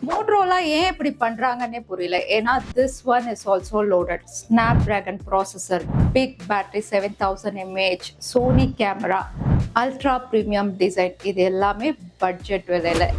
Motorola ஏன் இப்படி பண்றாங்கன்னே புரியல. ஏன்னா this one is also loaded. Snapdragon processor, big battery 7000 mAh, Sony camera, ultra premium design. இது எல்லாமே பட்ஜெட் விலையில.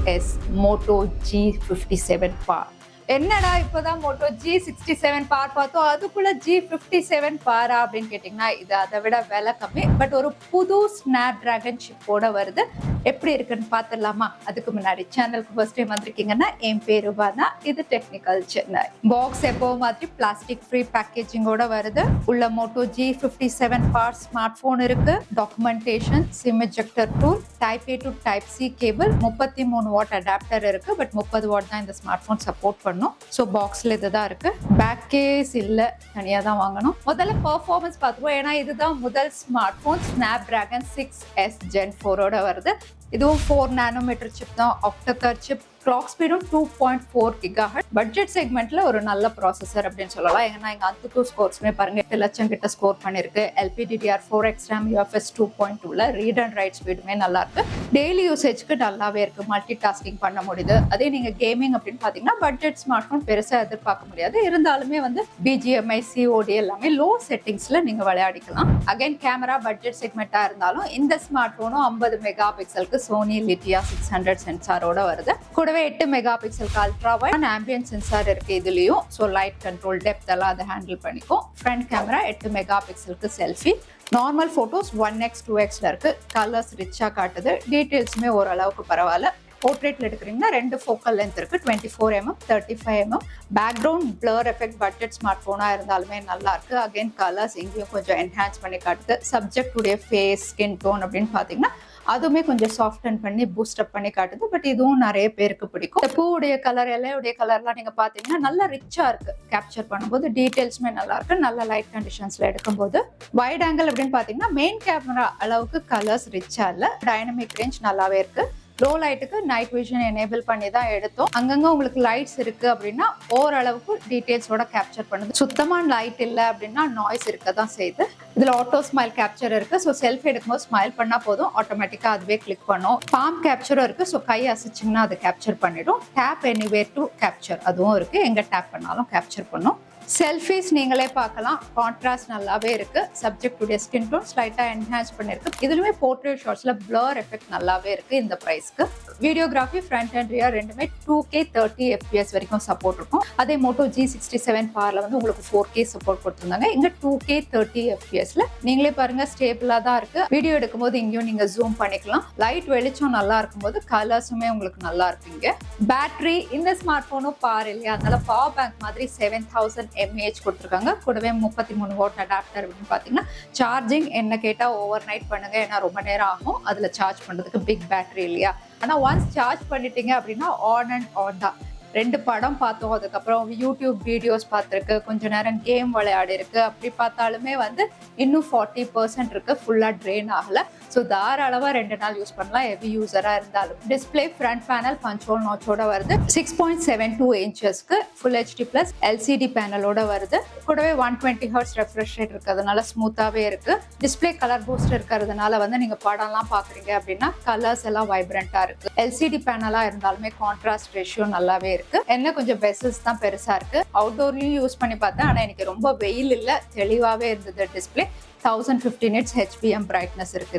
Moto G57 Power. என்னடா இப்போதான் Moto G57 Power பார்த்தோம், அதுக்குள்ள G57 Power அப்படின்னு கேட்டிங்கன்னா இது அதை விட விலை கம்மி. பட் ஒரு புது ஸ்னாப்டிராகன் சிப்போட வருது. எப்படி இருக்குன்னு பார்த்துடலாமா? அதுக்கு முன்னாடி சேனலுக்கு ஃபர்ஸ்ட் டைம் வந்திருக்கீங்கன்னா என் பேரு வானா, இது டெக்னிக்கல் சென்னை. பாக்ஸ் எப்போ மாதிரி பிளாஸ்டிக் ஃப்ரீ பேக்கேஜிங்கோட வருது. உள்ள Moto G57 Power smart phone இருக்கு, documentation, sim ejector tool, type A to type C cable, 33 watt adapter இருக்கு. பட் 30 வாட் தான் இந்த ஸ்மார்ட் போன் சப்போர்ட் பண்ணும். ஸோ பாக்ஸ்ல இதுதான் இருக்கு. பேக் கேஸ் இல்ல, தனியா தான் வாங்கணும். முதல்ல பெர்ஃபார்மன்ஸ் பார்த்துருவோம். ஏன்னா இதுதான் முதல் smart phone Snapdragon 6S Gen 4 ஓட வருது. இதுவும் 4 நானோமீட்டர் சிப் தான், ஆக்டோகர் சிப். கிளாக் ஸ்பீடும் 2.4 GHz. பட்ஜெட் செக்மெண்ட்ல ஒரு நல்ல ப்ராசஸர் அப்படின்னு சொல்லலாம். ஏன்னா இங்க அந்த ஸ்கோர்ஸ்மே பாருங்க 8 லட்சம் கிட்ட ஸ்கோர் பண்ணிருக்கு. LPDDR4 XRAM UFS 2.2ல ரீட் அண்ட் ரைட் ஸ்பீடுமே நல்லா இருக்கு. டெய்லி யூசேஜ்க்கு நல்லாவே இருக்கு, மல்டி டாஸ்கிங் பண்ண முடியுது. அதே நீங்க கேமிங் அப்படின்னு பாத்தீங்கன்னா பட்ஜெட் ஸ்மார்ட் போன் பெருசா எதிர்பார்க்க முடியாது. இருந்தாலுமே வந்து BGMI COD எல்லாமே லோ செட்டிங்ஸ்ல நீங்க விளையாடிக்கலாம். அகைன் கேமரா பட்ஜெட் செக்மெண்டா இருந்தாலும் இந்த ஸ்மார்ட் போனும் 50 மெகா பிக்சலுக்கு சோனி லிட்டியா 600 சென்சாரோட வருது. கூடவே 8 மெகா பிக்சலுக்கு அல்ட்ரா வைட் ஆம்பியன்ட் சென்சார் இருக்கு இதுலயும். ஸோ லைட் கண்ட்ரோல், டெப்த் எல்லாம் அதை ஹேண்டில் பண்ணிக்கும். ஃப்ரண்ட் கேமரா 8 மெகா பிக்சலுக்கு செல்ஃபி. நார்மல் போட்டோஸ் 1x 2xல இருக்கு. கலர்ஸ் ரிச்சா காட்டுது. டீடைல்ஸுமே ஓரளவுக்கு பரவாயில்ல. போர்ட்ரேட்ல எடுக்கிறீங்கன்னா 2 ஃபோக்கல் லென்த் இருக்கு, 24mm 35mm. Background blur effect budget smart போனா இருந்தாலுமே நல்லா இருக்கு. அகைன் கலர்ஸ் எங்கேயும் கொஞ்சம் என்ஹான்ஸ் பண்ணி காட்டுது. சப்ஜெக்ட் உடைய ஃபேஸ், ஸ்கின் டோன் அப்படின்னு பாத்தீங்கன்னா அதுவுமே கொஞ்சம் சாஃப்டன் பண்ணி பூஸ்ட் அப் பண்ணி காட்டுது. பட் இதுவும் நிறைய பேருக்கு பிடிக்கும். இந்த பூவுடைய கலர், இலையுடைய கலர்லாம் நீங்க பாத்தீங்கன்னா நல்லா ரிச்சா இருக்கு. கேப்சர் பண்ணும்போது டீடைல்ஸ்மே நல்லா இருக்கு. நல்ல லைட் கண்டிஷன்ஸ்ல எடுக்கும்போது வைட் ஆங்கிள் அப்படின்னு பாத்தீங்கன்னா மெயின் கேமரா அளவுக்கு கலர்ஸ் ரிச்சா இல்ல. டைனமிக் ரேஞ்ச் நல்லாவே இருக்கு. லோ லைட்டுக்கு நைட் விஷன் எனேபிள் பண்ணி தான் எடுத்தோம். அங்கங்க உங்களுக்கு லைட்ஸ் இருக்கு அப்படின்னா ஓரளவுக்கு டீடைல்ஸோட கேப்சர் பண்ணுது. சுத்தமா லைட் இல்லை அப்படின்னா நாய்ஸ் இருக்க தான் செய்யுது. இதுல ஆட்டோ ஸ்மைல் கேப்சர் இருக்கு. ஸோ செல்ஃபி எடுக்கும்போது ஸ்மைல் பண்ணா போதும், ஆட்டோமேட்டிக்கா அதுவே கிளிக் பண்ணும். பாம் கேப்சரும் இருக்கு. ஸோ கை அசைச்சிங்கன்னா அது கேப்சர் பண்ணிடும். டேப் எனிவேர் டு கேப்சர் அதுவும் இருக்கு. எங்க டேப் பண்ணாலும் கேப்சர் பண்ணும். செல்ஃபிஸ் நீங்களே பார்க்கலாம். கான்ட்ராஸ்ட் நல்லாவே இருக்கு. சப்ஜெக்ட் உடைய ஸ்கின் டோன் ஸ்லைட்டா என்ஹான்ஸ் பண்ணிருக்கு. இதுலயுமே போர்ட்ரேட் ஷாட்ஸ்ல பிளர் எஃபெக்ட் நல்லாவே இருக்கு இந்த பிரைஸ்க்கு. வீடியோகிராஃபி ஃப்ரண்ட் அண்ட் ரியர் ரெண்டுமே 2K 30 FPS வரைக்கும் சப்போர்ட் இருக்கும். அதே Moto G57 Powerல வந்து உங்களுக்கு 4K சப்போர்ட் கொடுத்துருந்தாங்க. இங்க 2K 30 FPSல நீங்களே பாருங்க ஸ்டேபிளா தான் இருக்கு. வீடியோ எடுக்கும்போது இங்கேயும் நீங்க ஜூம் பண்ணிக்கலாம். லைட் வெளிச்சம் நல்லா இருக்கும்போது கலர்ஸுமே உங்களுக்கு நல்லா இருக்குங்க. பேட்டரி இந்த ஸ்மார்ட் போனும் பார் இல்லையா, அதனால பவர் பேங்க் மாதிரி 7000 mAh கொடுத்துருக்காங்க. கூடவே 33 வாட் அடாப்டர் அப்படின்னு பாத்தீங்கன்னா சார்ஜிங் என்ன கேட்டா ஓவர் நைட் பண்ணுங்க, ஏன்னா ரொம்ப நேரம் ஆகும் அதுல சார்ஜ் பண்றதுக்கு. பிக் பேட்டரி இல்லையா, ஆனா ஒன்ஸ் சார்ஜ் பண்ணிட்டீங்க அப்படின்னா ஆன் அண்ட் ஆன் தான். 2 படம் பார்த்தோம், அதுக்கப்புறம் யூடியூப் வீடியோஸ் பார்த்துருக்கு, கொஞ்ச நேரம் கேம் விளையாடி இருக்கு. அப்படி பார்த்தாலுமே வந்து இன்னும் 40% இருக்கு, ஃபுல்லா ட்ரெயின் ஆகல. ஸோ தாராளமா 2 நாள் யூஸ் பண்ணலாம் ஹெவி யூசரா இருந்தாலும். Display front panel punch hole நாட்சோட வருது. 6.72 இன்ச்சஸ்க்கு ஃபுல் HD பிளஸ் LCD பேனலோட வருது. கூடவே 120 Hz ரெஃப்ரெஷ் ரேட் இருக்கிறதுனால ஸ்மூத்தாவே இருக்கு. டிஸ்பிளே கலர் பூஸ்ட் இருக்கிறதுனால வந்து நீங்க படம்லாம் பாக்குறீங்க அப்படின்னா கலர்ஸ் எல்லாம் வைப்ரண்டா இருக்கு. LCD பேனலா இருந்தாலுமே கான்ட்ராஸ்ட் ரேஷியோ நல்லாவே இருக்கு. என்ன கொஞ்சம் பெசல்ஸ் தான் பெருசா இருக்கு. அவுட்டோர்லயும் யூஸ் பண்ணி பார்த்தேன், ஆனா எனக்கு ரொம்ப வெயில் இல்ல, தெளிவாவே இருந்தது டிஸ்பிளே. 1050 nits HPM பிரைட்னஸ் இருக்கு.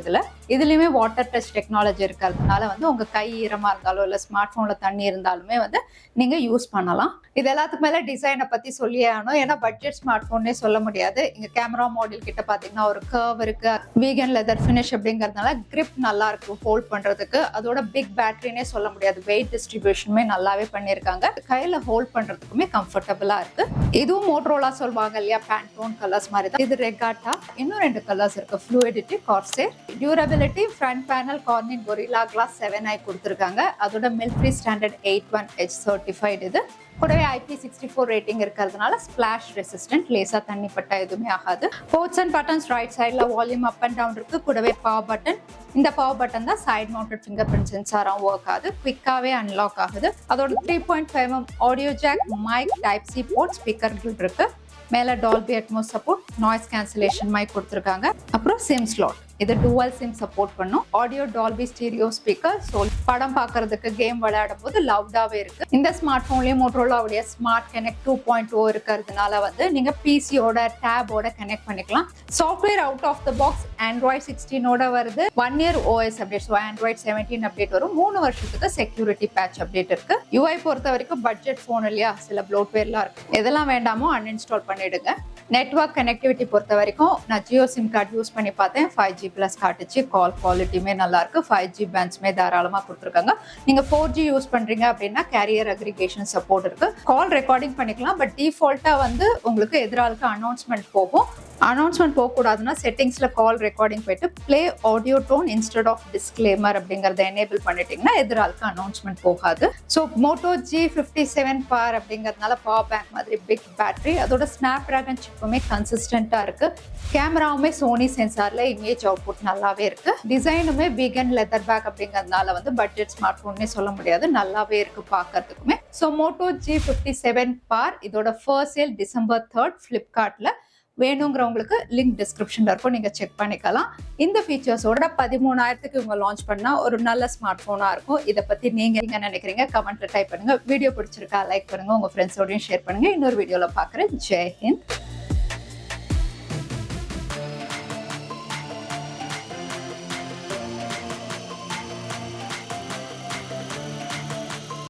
இதுலயுமே வாட்டர் டச் டெக்னாலஜி இருக்கிறதுனால வந்து உங்க கை ஈரமா இருந்தாலும் இல்ல ஸ்மார்ட் போன்ல தண்ணி இருந்தாலுமே வந்து நீங்க யூஸ் பண்ணலாம். இது எல்லாத்துக்கு மேல டிசைனை பத்தி சொல்லியே ஆகணும், ஏன்னா பட்ஜெட் ஸ்மார்ட் போன்னே சொல்ல முடியாது. இங்க கேமரா மாடல் கிட்ட பாத்தீங்கன்னா ஒரு கர்வ் இருக்கு. வீகன் லெதர் ஃபினிஷ் அப்படிங்கறதுனால கிரிப் நல்லா இருக்கு ஹோல்ட் பண்றதுக்கு. அதோட பிக் பேட்டரினே சொல்ல முடியாது. வெயிட் டிஸ்ட்ரிபியூஷனுமே நல்லாவே பண்ணிருக்காங்க. கையில ஹோல்ட் பண்றதுக்குமே கம்ஃபர்டபுளா இருக்கு. இதுவும் மோட்டரோலா சொல்வாங்க இல்லையா, பேண்டோன் கலர்ஸ் மாதிரி தான். இது ரெகாட்டா. இன்னும் 2 கலர்ஸ் இருக்கு, ஃப்ளூயிடிட்டி, கார்சேர். Durability front panel Corning Gorilla Glass 7i கொடுத்துருக்காங்க. அதோட மிலிட்டரி ஸ்டாண்டர்ட் 81H சர்டிஃபைடு. இது கூடவே IP64 ரேட்டிங் இருக்கிறதுனால ஸ்பிளாஷ் ரெசிஸ்டன்ட், லேசா தண்ணி பட்டா எதுவுமே ஆகாது. போர்ட்ஸ் அண்ட் பட்டன்ஸ் ரைட் சைட்ல வால்யூம் அப் அண்ட் டவுன் இருக்கு. கூடவே பவர் பட்டன். இந்த பவர் பட்டன் தான் சைட் மவுண்டட் ஃபிங்கர் பிரிண்ட் சென்சாரும் ஒர்க் ஆகுது. குவிக்காவே அன்லாக் ஆகுது. அதோட 3.5mm audio jack, mic, type C port, speaker இருக்கு. மேல Dolby Atmos support, noise cancellation mic கொடுத்துருக்காங்க. அப்புறம் சிம் ஸ்லாட். இது dual sim சப்போர்ட் பண்ணும். Audio Dolby stereo speaker. So படம் பார்க்கறதுக்கு கேம் விளையாடும் போது லவுடாவே இருக்கு. இந்த ஸ்மார்ட் போன்லயே மோட்டோரோலாவுடைய ஸ்மார்ட் கனெக்ட் 2.0 இருக்கிறதுனால வந்து நீங்க பிசியோட டேபோட கனெக்ட் பண்ணிக்கலாம். Software out of the box Android 16 வருது. 1 year OS update. So Android 17 update வரும். 3 வருஷத்துக்கு செக்யூரிட்டி பேட்ச் அப்டேட் இருக்கு. UI பொறுத்த வரைக்கும் பட்ஜெட் போன் இல்லையா, சில ப்ளோட்வேர்லாம் இருக்கு. எதெல்லாம் வேண்டாமோ அன்இன்ஸ்டால் பண்ணிடுங்க. நெட்வொர்க் கனெக்டிவிட்டி பொறுத்த வரைக்கும் நான் ஜியோ சிம் கார்டு யூஸ் பண்ணி பார்த்தேன். 5G+ காட்டுச்சு. கால் குவாலிட்டியுமே நல்லா இருக்கு. 5G பேண்ட்ஸ்மே தாராளமாக கொடுத்துருக்காங்க. நீங்க 4G யூஸ் பண்றீங்க அப்படின்னா கேரியர் அக்ரிகேஷன் சப்போர்ட் இருக்கு. கால் ரெக்கார்டிங் பண்ணிக்கலாம். பட் டிஃபால்ட்டா வந்து உங்களுக்கு எதிராளுக்கு அனௌன்ஸ்மெண்ட் போகும். அனௌன்ஸ்மெண்ட் போகக்கூடாதுன்னா செட்டிங்ஸ்ல கால் ரெக்கார்டிங் போயிட்டு play audio tone instead of disclaimer அப்படிங்கறத எனேபிள் பண்ணிட்டீங்கன்னா எதிராளுக்கு அனௌன்ஸ்மெண்ட் போகாது. ஸோ மோட்டோ G57 Power அப்படிங்கிறதுனால பவர் பேங்க் மாதிரி பிக் பேட்டரி, அதோட ஸ்னாப் டிராகன் சிப்புமே கன்சிஸ்டன்டா இருக்கு. கேமராவுமே சோனி சென்சார்ல இமேஜ் அவுட்புட் நல்லாவே இருக்கு. டிசைனுமே வீகன் லெதர் பேக் அப்படிங்கிறதுனால வந்து பட்ஜெட் ஸ்மார்ட் போன்னே சொல்ல முடியாது, நல்லாவே இருக்கு பார்க்கறதுக்குமே. ஸோ மோட்டோ G57 Power இதோட ஃபர்ஸ்ட் சேல் December 3 ஃபிளிப்கார்ட்ல. வேணுங்கிறவங்களுக்கு லிங்க் டிஸ்கிரிப்ஷன்ல இருக்கும், நீங்க செக் பண்ணிக்கலாம். இந்த ஃபீச்சர்ஸோட 13,000க்கு இவங்க லான்ச் பண்ணா ஒரு நல்ல ஸ்மார்ட் போனா இருக்கும். இதை பத்தி நீங்க என்ன நினைக்கிறீங்க கமெண்ட்ல டைப் பண்ணுங்க. வீடியோ பிடிச்சிருக்கா லைக் பண்ணுங்க, உங்க ஃப்ரெண்ட்ஸோடையும் ஷேர் பண்ணுங்க. இன்னொரு வீடியோல பாக்குறேன். ஜெய் ஹிந்த்.